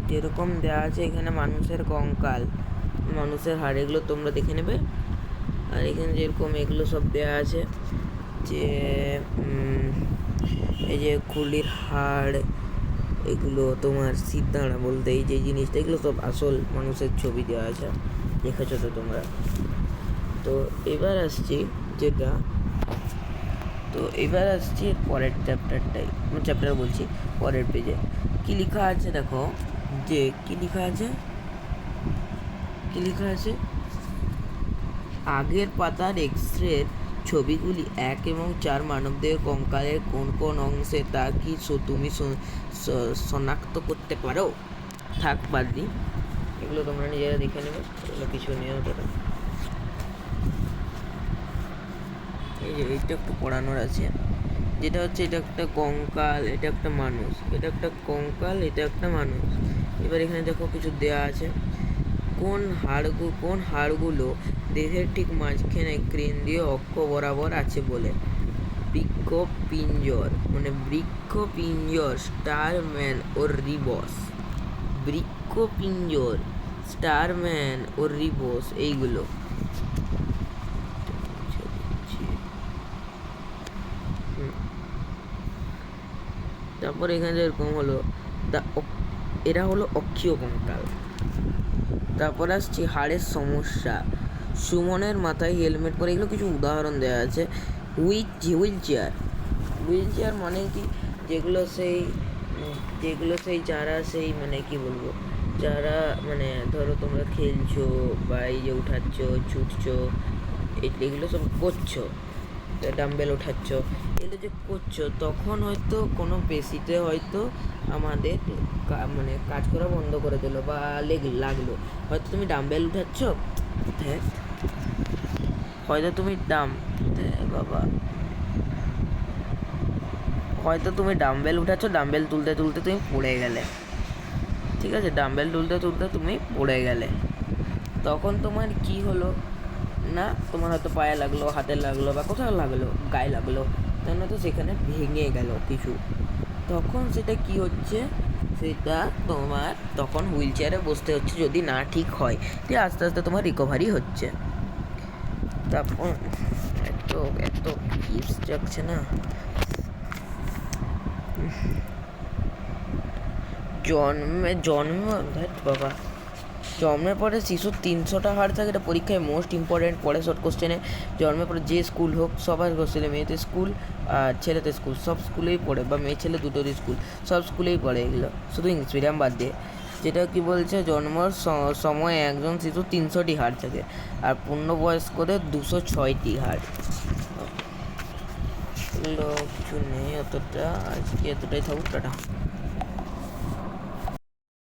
যেরকম দেওয়া আছে এখানে মানুষের কঙ্কাল, মানুষের হাড়, এগুলো তোমরা দেখে নেবে। আর এখানে যেরকম এগুলো সব দেওয়া আছে যে এই যে খুলির হাড়, এগুলো তোমার সিদ্ধাঁড়া বলতে এই যে জিনিসটা, এগুলো সব আসল মানুষের ছবি দেওয়া আছে, দেখেছো তো তোমরা। তো এবার আসছি যেটা, তো এবার আসছি পরের চ্যাপ্টার বলছি, পরের পেজে কী লেখা আছে দেখো, যে কী লেখা আছে আগের পাতার এক্স-রের ছবিগুলি 1 এবং 4 মানবদেহের কঙ্কালের কোন কোন অংশে তা কি তুমি শনাক্ত করতে পারো? থাক বাদ দিই, এগুলো তোমরা নিজেরা দেখে নেবে, এগুলো কিছু নিয়ে ওটা। এই যে এইটা একটু পড়ানোর আছে, যেটা হচ্ছে এটা একটা কঙ্কাল, এটা একটা মানুষ, এটা একটা কঙ্কাল, এটা একটা মানুষ। এবার এখানে দেখো কিছু দেয়া আছে, কোন হাড়গুলো দেহের ঠিক মাঝখানে কেন্দ্রীয় অক্ষ বরাবর আছে বলে? বৃক্কপিঞ্জর, মানে বৃক্কপিঞ্জর, স্টারম্যান ও রিবস। বৃক্কপিঞ্জর, স্টারম্যান ও রিবস, এইগুলো। তারপর এখানে যেরকম হলো এরা হলো অক্ষীয় কঙ্কাল। তারপর আসছি হাড়ের সমস্যা, সুমনের মাথায় হেলমেট পরে, এগুলো কিছু উদাহরণ দেওয়া আছে। হুইল চেয়ার মানে কি, যেগুলো সেই যারা সেই মানে কি বলবো, যারা মানে ধরো তোমরা খেলছো বা এই যে উঠাচ্ছ, ছুটছো, এগুলো সব করছো, ডাম্বেল ওঠাচ্ছ, এগুলো যে করছো, তখন হয়তো কোনো পেশিতে হয়তো আমাদের মানে কাজ করা বন্ধ করে দিল বা লাগলো। হয়তো তুমি ডাম্বেল উঠাচ্ছ, হ্যাঁ, হয়তো তুমি ডাম্বেল উঠাচ্ছ, ডাম্বেল তুলতে তুলতে তুমি পড়ে গেলে, ঠিক আছে, ডাম্বেল তুলতে তুলতে তুমি পড়ে গেলে, তখন তোমার কি হলো না, তোমার হয়তো পায়ে লাগলো, হাতে লাগলো, বা কোথাও লাগলো, গায়ে লাগলো, তখন তো সেখানে ভেঙে গেল কিছু, তখন সেটা কি হচ্ছে, সেটা তোমার তখন হুইল চেয়ারে বসতে হচ্ছে, যদি না ঠিক হয়, দিয়ে আস্তে আস্তে তোমার রিকভারি হচ্ছে। তারপর এত টিপস যাচ্ছে না। জন্মের পরে শিশুর 300টা হাড় থাকে, এটা পরীক্ষায় মোস্ট ইম্পর্টেন্ট পড়ে শর্ট কোশ্চেনে। জন্মের পরে যে স্কুল হোক, সবার হোস্টেলে, মেয়েদের স্কুল আর ছেলেদের স্কুল, সব স্কুলেই পড়ে, বা মেয়ে ছেলে দুটোরই স্কুল, সব স্কুলেই পড়ে এগুলো, শুধু ইংলিশ মিডিয়াম বাদ দিয়ে। যেটা কি বলছে, জন্মের সময় একজন শিশু 300টি হাড় থাকে, আর পূর্ণবয়স্কদের 206টি হাড়। এগুলো কিছু নেই অতটা, আজকে এতটাই থাকুক, টাটা।